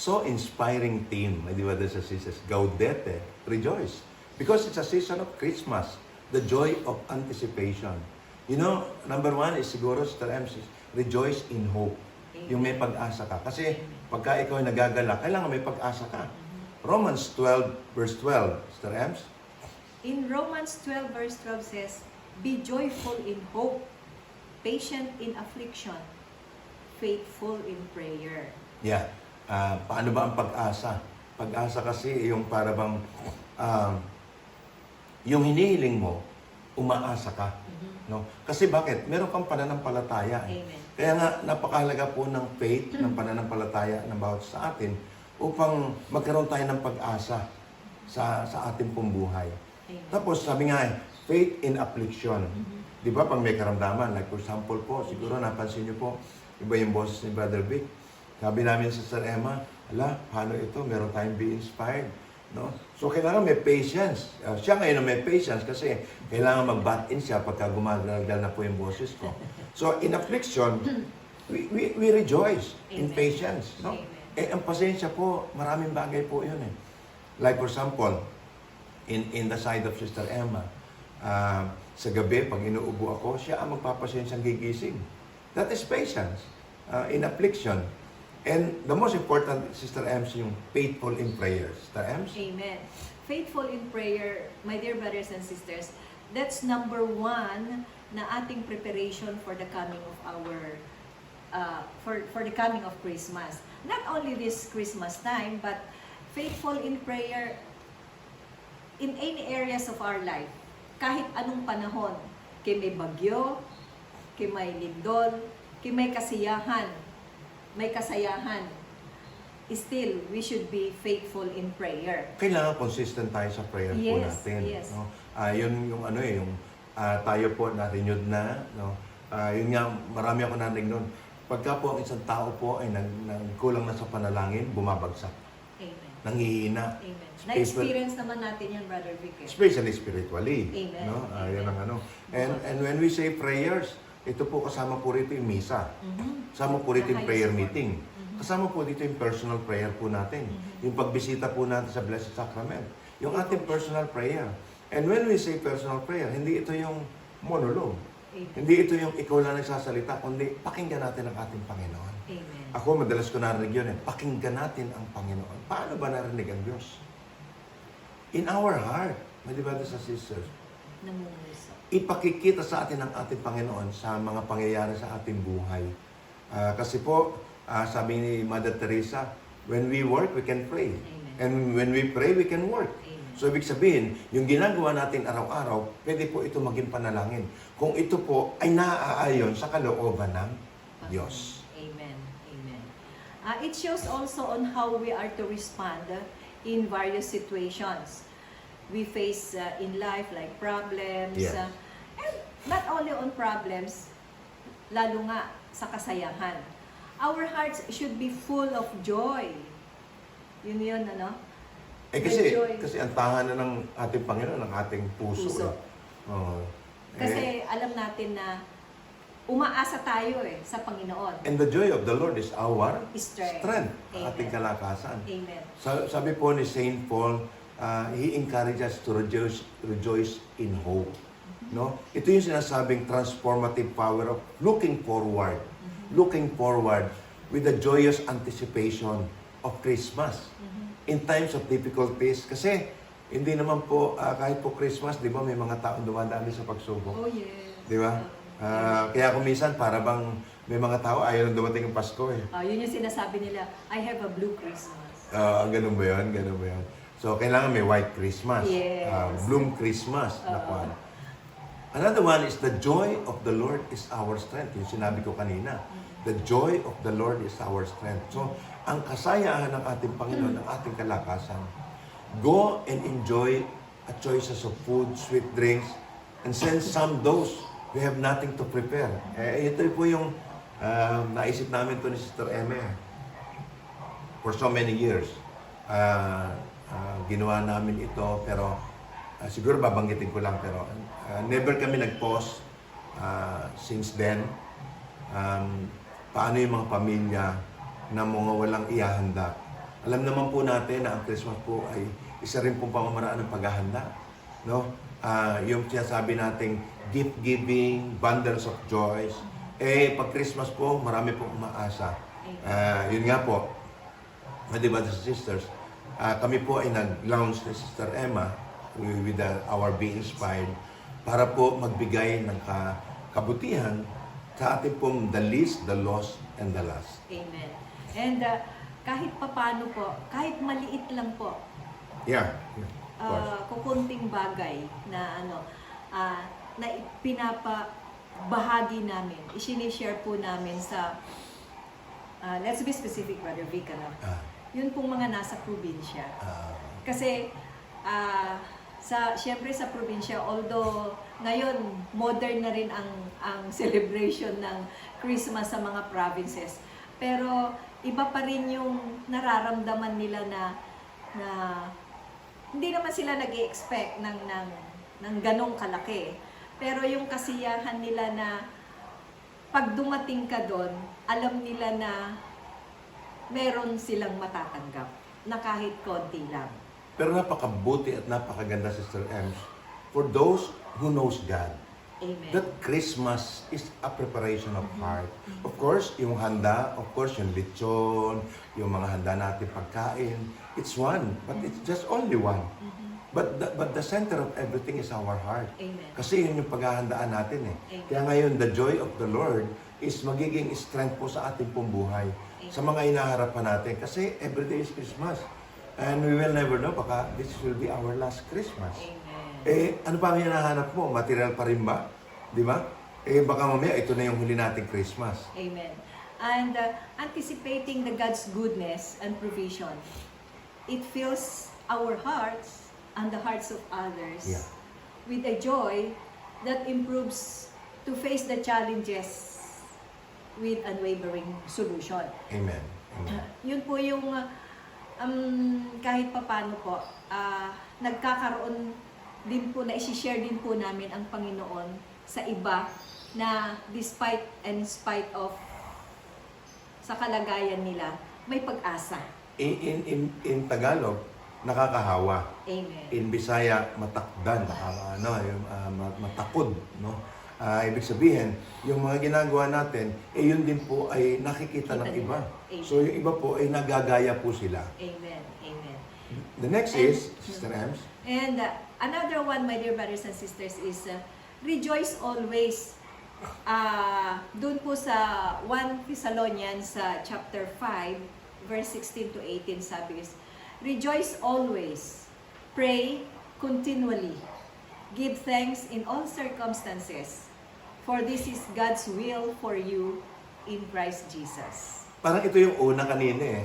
so inspiring theme, my dear brothers and sisters, Gaudete, rejoice. Because it's a season of Christmas, the joy of anticipation. You know, number one is siguro, Sister Ems, rejoice in hope. Yung may pag-asa ka. Kasi pagka ikaw ay nagagala, kailangan may pag-asa ka. Romans 12, verse 12, Sister Ems. In Romans 12 verse 12 says, be joyful in hope, patient in affliction, faithful in prayer. Yeah. Paano ba ang pag-asa? Pag-asa kasi yung para bang yung hinihiling mo, umaasa ka. No? Kasi bakit? Meron kang pananampalataya. Amen. Kaya nga, napakahalaga po ng faith, ng pananampalataya ng bawat sa atin upang magkaroon tayo ng pag-asa sa ating pong buhay. Amen. Tapos, sabi nga, faith in affliction. Di ba, pag may karamdaman, like for example po, siguro napansin niyo po, iba yung boses ni Brother Vic. Sabi namin sa Sister Emma, paano ito? Meron tayong be inspired. No? So, kailangan may patience. Siya ngayon may patience kasi kailangan mag-bat-in siya pagka gumagalagal na po yung boses ko. So, in affliction, we rejoice in Amen. patience. No? Amen. Ang pasensya po, maraming bagay po yun eh. Like for example, in the side of Sister Emma, sa gabi, pag inuubo ako, siya ang magpapasensyang gigising. That is patience in affliction. And the most important, Sister Ems, yung faithful in prayer. Sister Ems? Amen. Faithful in prayer, my dear brothers and sisters, that's number one na ating preparation for the coming of our for the coming of Christmas. Not only this Christmas time, but faithful in prayer in any areas of our life. Kahit anong panahon, kay may bagyo, kay may lindol, kay may kasiyahan, may kasayahan, still, we should be faithful in prayer. Kailangan consistent tayo sa prayer po Yes, natin. yes. No? Yun yung ano eh, yung tayo po na-renewed na. No? Yun nga, marami ako narinig noon. Pagka po ang isang tao po ay nagkulang na sa panalangin, bumabagsak. Amen. Nanghihina. Amen. Na-experience naman natin yan, Brother Vic. Especially spiritually. Amen. No? Amen. Yan ang ano. And when we say prayers, ito po kasama po rito yung misa. Kasama po rito yung prayer meeting. Kasama po dito yung personal prayer po natin. Yung pagbisita po natin sa Blessed Sacrament. Yung ating personal prayer. And when we say personal prayer, hindi ito yung monologue. Amen. Hindi ito yung ikaw lang nagsasalita, kundi pakinggan natin ang ating Panginoon. Amen. Ako, madalas ko narinig yun eh. Pakinggan natin ang Panginoon. Paano ba narinig ang Diyos? In our heart, my dear brothers and sisters, Namumuso. ipakikita sa atin ang ating Panginoon sa mga pangyayari sa ating buhay. Kasi po, sabi ni Mother Teresa, when we work, we can pray. Amen. And when we pray, we can work. Amen. So, ibig sabihin, yung ginagawa natin araw-araw, pwede po ito maging panalangin. Kung ito po ay naaayon sa kalooban ng Diyos. Amen. Amen. It shows also on how we are to respond in various situations we face in life, like problems. Yes. And not only on problems, lalo nga sa kasayahan. Our hearts should be full of joy. Yun, ano? Kasi ang tahanan ng ating Panginoon, ng ating puso. Puso. Kasi alam natin na umaasa tayo sa Panginoon. And the joy of the Lord is our Strength. ang ating kalakasan. Amen. Sabi po ni Saint Paul, he encourages us to rejoice in hope. No? Ito yung sinasabing transformative power of looking forward. Looking forward with the joyous anticipation of Christmas. In times of difficulties. Kasi hindi naman po, kahit po Christmas, di ba may mga taong dumadami sa pagsubok. Oh, yes. Di ba? Kaya kung minsan, para bang may mga tao, ayaw nang dumating ang Pasko eh. Yun yung sinasabi nila, I have a blue Christmas. Ganun ba yun? Ganun ba yun? So, kailangan may white Christmas. Yes. Bloom Christmas. Nakuha. Another one is the joy of the Lord is our strength. Yung sinabi ko kanina. The joy of the Lord is our strength. So, ang kasayahan ng ating Panginoon, ng ating kalakasan, go and enjoy a choices of food, sweet drinks, and send some those who have nothing to prepare. Ito po yung naisip namin to ni Sister Emma. For so many years, ginawa namin ito, pero siguro babanggitin ko lang, pero never kami nag-pause since then. Paano yung mga pamilya na mga walang ihahanda? Alam naman po natin na ang Christmas po ay isa rin pong pamamaraan ng paghahanda. No? Yung sinasabi nating gift giving, bundles of joys. Pag Christmas po, marami pong umaasa. Yun nga po, di ba, the sisters, kami po ay nag-launch ni Sister Emma with our Be Inspired para po magbigay ng kabutihan sa ating pong the least, the lost, and the last. Amen. And kahit papano po, kahit maliit lang po, Yeah. Of course. kukunting bagay na na pinapabahagi namin, isinishare po namin sa, let's be specific, Brother Vic, yun pong mga nasa probinsya. Kasi, syempre sa probinsya, although ngayon modern na rin ang celebration ng Christmas sa mga provinces, pero iba pa rin yung nararamdaman nila na hindi naman sila nag-i-expect ng ganong kalaki. Pero yung kasiyahan nila na pag dumating ka doon, alam nila na meron silang matatanggap na kahit konti lang. Pero napakabuti at napakaganda, Sister Ems, for those who knows God. Amen. That Christmas is a preparation of heart. Of course, yung handa, of course, yung lechon, yung mga handa natin pagkain, it's one, but it's just only one. But the center of everything is our heart. Amen. Kasi yun yung paghahandaan natin eh. Amen. Kaya ngayon, the joy of the Lord is magiging strength po sa ating pong buhay. Sa mga inaharapan natin. Kasi everyday is Christmas. And we will never know, baka this will be our last Christmas. Amen. Ano pa ang hinahanap mo? Material pa rin ba? Di ba? Baka mamaya ito na yung huli nating Christmas. Amen. And anticipating the God's goodness and provision, it fills our hearts and the hearts of others with a joy that improves to face the challenges with unwavering solution. Amen. Amen. Yun po yung kahit papano po, nagkakaroon din po na isi-share din po namin ang Panginoon sa iba na despite and in spite of sa kalagayan nila, may pag-asa. In Tagalog, nakakahawa. Amen. In Bisaya, matakdan, matakod, no? Ibig sabihin, yung mga ginagawa natin, yun din po ay nakikita ng iba. Amen. So yung iba po ay nagagaya po sila. Amen. Amen. The next is, Sister Ems, And another one, my dear brothers and sisters, is rejoice always. Doon po sa 1 Thessalonians chapter 5, verse 16 to 18, sabi is, rejoice always, pray continually, give thanks in all circumstances, for this is God's will for you in Christ Jesus. parang ito yung una kanina eh.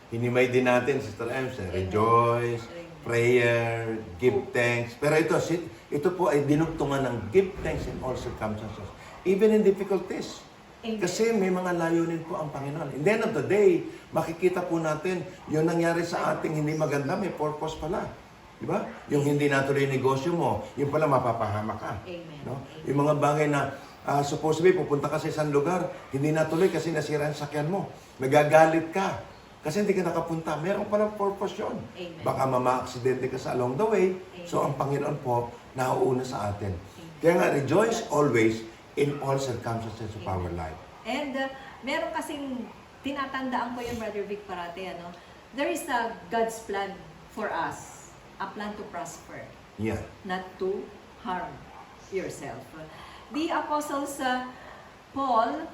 Hinimay din natin, Sister Ems, rejoice, prayer, give thanks. Pero ito po ay dinugtungan ng give thanks in all circumstances. Even in difficulties. Amen. Kasi may mga layunin po ang Panginoon. In the end of the day, makikita po natin yung nangyari sa ating hindi maganda, may purpose pala. Di ba? Yung hindi natuloy yung negosyo mo, yung pala mapapahama ka. Amen. No? Yung mga bagay na supposedly pupunta ka sa isang lugar, hindi natuloy kasi nasira ang sakyan mo. Nagagalit ka. Kasi hindi ka nakapunta. Meron palang purpose yun. Amen. Baka mama-aksidente ka sa along the way. Amen. So, ang Panginoon po, nauuna sa atin. Kaya nga, rejoice always in all circumstances of our life. And meron kasing tinatandaan ko yung Brother Vic parate, there is a God's plan for us. A plan to prosper, Yeah. not to harm yourself. The apostles Paul,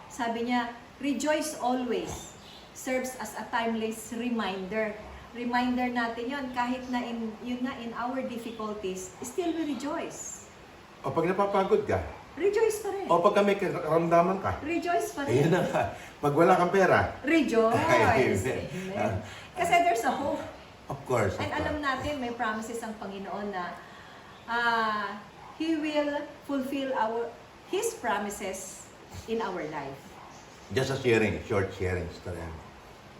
sabi niya, rejoice always serves as a timeless reminder. Reminder natin yon kahit na in our difficulties, still we rejoice. O pag napapagod ka, Rejoice pa rin. o pag may karamdaman ka, Rejoice pa rin. ayun na nga. Pag wala kang pera, Rejoice. Amen. Amen. Kasi there's a hope. of course. And alam natin, may promises ang Panginoon na He will fulfill His promises in our life. Just a sharing, short sharing.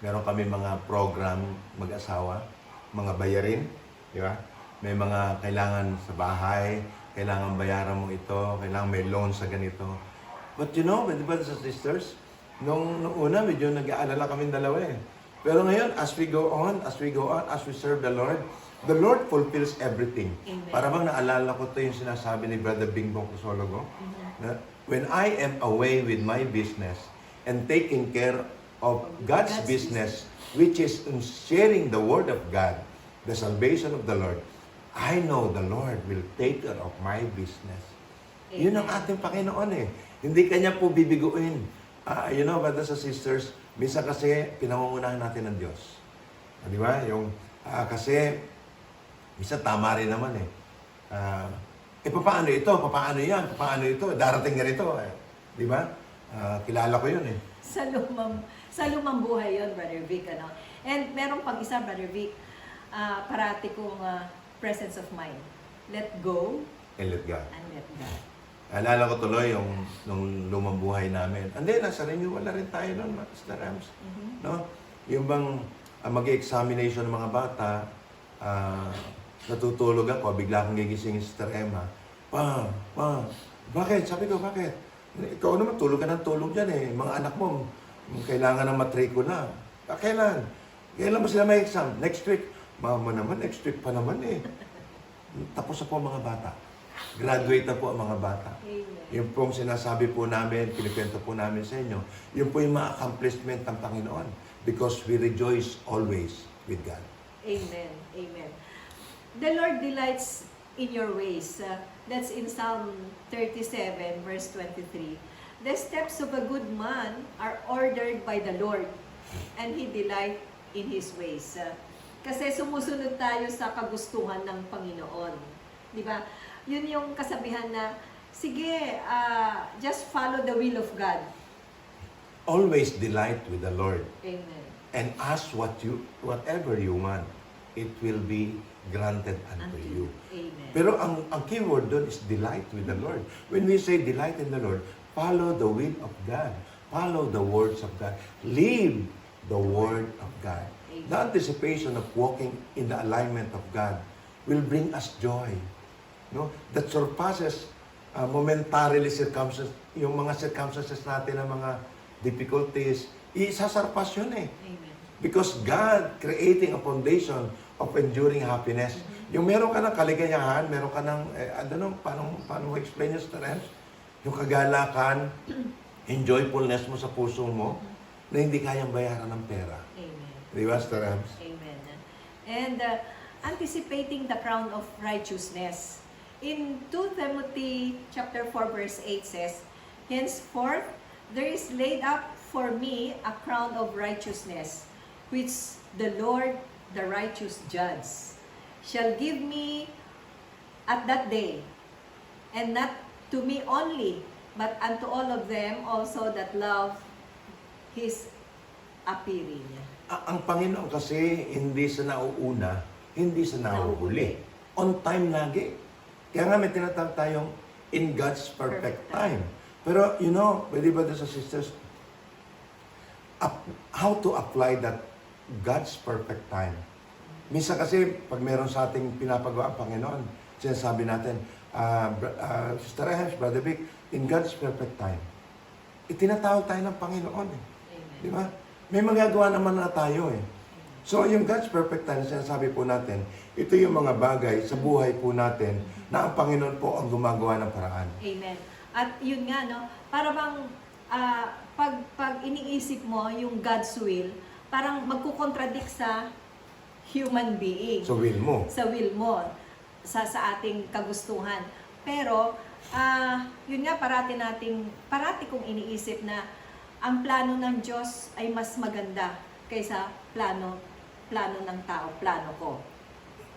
Meron kami mga program mag-asawa, mga bayarin, di ba? May mga kailangan sa bahay, kailangan bayaran mo ito, kailangan may loan sa ganito. But you know, my brothers and sisters, Nung una, medyo nag-aalala kami dalawa eh. Pero ngayon, as we go on, as we serve the Lord fulfills everything. Amen. Para bang naalala ko to yung sinasabi ni Brother Bingbong Crisologo, Mhm. na when I am away with my business and taking care of God's business, which is in sharing the Word of God, the salvation of the Lord, I know the Lord will take care of my business. Amen. Yun ang ating Panginoon eh. Hindi Kanya po bibiguin. You know, brothers and sisters, minsan kasi pinangungunahan natin ng Diyos. Di ba? Kasi, minsan tama rin naman eh. Paano ito? Paano yan? Paano ito? Darating ganito eh. Di ba? Kilala ko yun eh. Sa lumang buhay yon, Brother Vic, ano? And meron pang isa, Brother Vic, parati kong presence of mind. Let go And let God. and let God. Alala ko tuloy nung lumang buhay namin. And then, nasa renewal na rin tayo noon, Mr. Rams. Mhm. No? Yung bang mag-examination ng mga bata, natutulog ako, bigla akong gigisingin si Sister Emma. Pa, bakit? Sabi ko, bakit? Ikaw naman, tulog ka ng tulog dyan eh. Mga anak mo, kailangan ng matrikula. Kailan? Kailan ba sila may exam? Next week. Mama naman, next week pa naman eh. Tapos na po ang mga bata. Graduate na po ang mga bata. Amen. Yung pong sinasabi po namin, kinikwento po namin sa inyo, yun po yung mga accomplishment ng Panginoon. Because we rejoice always with God. Amen. Amen. The Lord delights in your ways. That's in Psalm 37, verse 23. The steps of a good man are ordered by the Lord, and He delight in His ways. Kasi sumusunod tayo sa kagustuhan ng Panginoon. Di ba? Yun yung kasabihan na, sige, just follow the will of God. Always delight with the Lord. Amen. And ask whatever you want. It will be granted unto you. Amen. Pero ang keyword doon is delight with the Lord. When we say delight in the Lord, follow the will of God. Follow the words of God. Live the word of God. Amen. The anticipation of walking in the alignment of God will bring us joy. No? That surpasses momentarily circumstances, yung mga circumstances natin, ng mga difficulties, isasarpas yun eh. Amen. Because God creating a foundation of enduring happiness. Yung meron ka ng kaligayahan, meron ka ng, paano mo explain yung strength? Yung kagalakan, enjoyfulness mo sa puso mo, na hindi kayang bayaran ng pera. Amen. Di ba, Sir Rams? Amen. And anticipating the crown of righteousness. In 2 Timothy chapter 4 verse 8 says, henceforth there is laid up for me a crown of righteousness, which the Lord, the righteous judge, shall give me at that day, and not to me only, but unto all of them also that love His appearing. Ang Panginoon kasi hindi sa nauuna, hindi sa nauhuli. On time lagi. Kaya nga may tinatawag tayong in God's perfect time. Pero, you know, pwede ba sa sisters, how to apply that God's perfect time? Minsan kasi, pag meron sa ating pinapagawa ang Panginoon, sinasabi natin, Sister Rams, Brother Vic, in God's perfect time. Itinatawag tayo ng Panginoon eh. Amen. Di ba? May magagawa naman na tayo eh. So, yung God's perfect time, sinasabi po natin, ito yung mga bagay sa buhay po natin na ang Panginoon po ang gumagawa ng paraan. Amen. At yun nga, no, para bang pag iniisip mo yung God's will, parang magkukontradict sa human being. So, will mo. Sa will mo, sa ating kagustuhan. Pero, yun nga, parati kong iniisip na ang plano ng Diyos ay mas maganda kaysa plano ng tao, plano ko.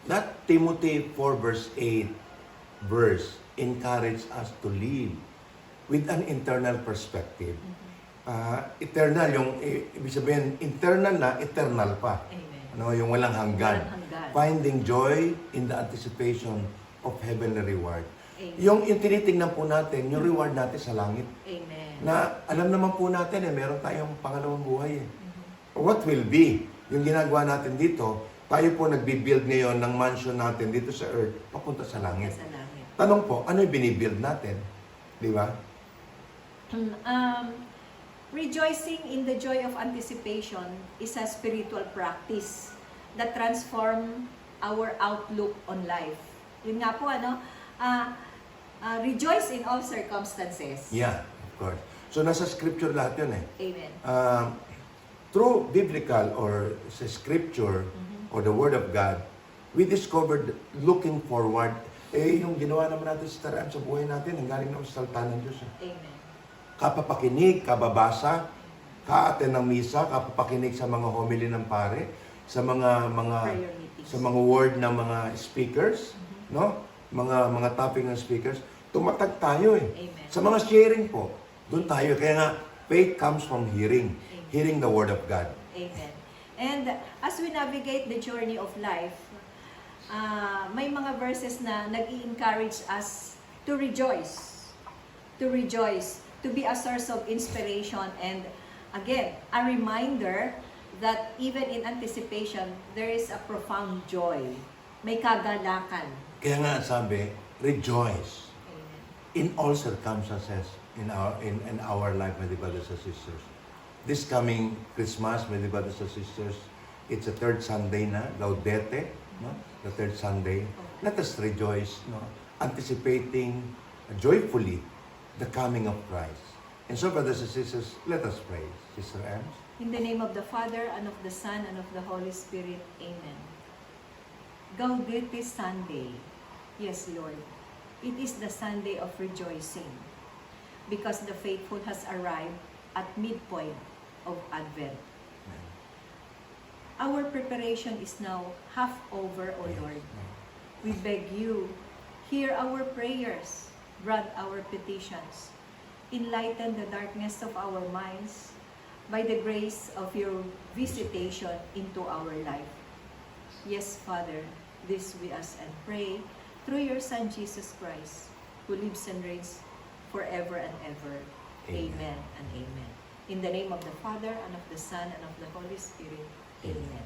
That Timothy 4 verse 8 verse encourage us to live with an internal perspective. Eternal, yung ibig sabihin, internal na, eternal pa. Amen. Ano, yung walang hanggan. Walang hanggan. Finding joy in the anticipation of heavenly reward. Amen. Yung tinitingnan po natin, yung reward natin sa langit. Amen. Na alam naman po natin meron tayong pangalawang buhay eh. What will be? Yung ginagawa natin dito, tayo po nagbi-build ngayon ng mansion natin dito sa earth, papunta sa langit. Sa langit. Tanong po, ano yung binibuild natin? Di ba? rejoicing in the joy of anticipation is a spiritual practice that transform our outlook on life. Yun nga po, rejoice in all circumstances. Yeah, of course. So nasa scripture lahat yun eh. Amen. Through biblical or sa scripture or the word of God, we discovered looking forward. Yung ginawa naman natin sa taraan sa buhay natin, ang galing naman sa salita ng Diyos. Amen. Kapapakinig, kababasa, ka-attend ng misa, kapapakinig sa mga homily ng pare, sa mga Prayer meetings. sa mga word ng mga speakers, no? Mga topic ng speakers, tumatag tayo eh. Amen. Sa mga sharing po, doon tayo. Kaya nga, faith comes from hearing. Amen. Hearing the word of God. Amen. And as we navigate the journey of life, may mga verses na nag-i-encourage us to rejoice. To rejoice. To be a source of inspiration. And again, a reminder that even in anticipation, there is a profound joy. May kagalakan. Kaya nga sabi, rejoice Amen. in all circumstances in our life, my dear brothers and sisters. This coming Christmas, my dear brothers and sisters, it's the third Sunday na, Gaudete, no? The third Sunday. Let us rejoice, no? Anticipating joyfully the coming of Christ. And so, brothers and sisters, let us pray. Sister Ems. In the name of the Father, and of the Son, and of the Holy Spirit. Amen. Gaudete Sunday. Yes, Lord. It is the Sunday of rejoicing because the faithful has arrived at midpoint of Advent. Our preparation is now half over, O Lord. We beg you, hear our prayers, grant our petitions, enlighten the darkness of our minds by the grace of your visitation into our life. Yes, Father, this we ask and pray through your Son, Jesus Christ, who lives and reigns forever and ever. Amen. Amen and amen. In the name of the Father, and of the Son, and of the Holy Spirit. Amen.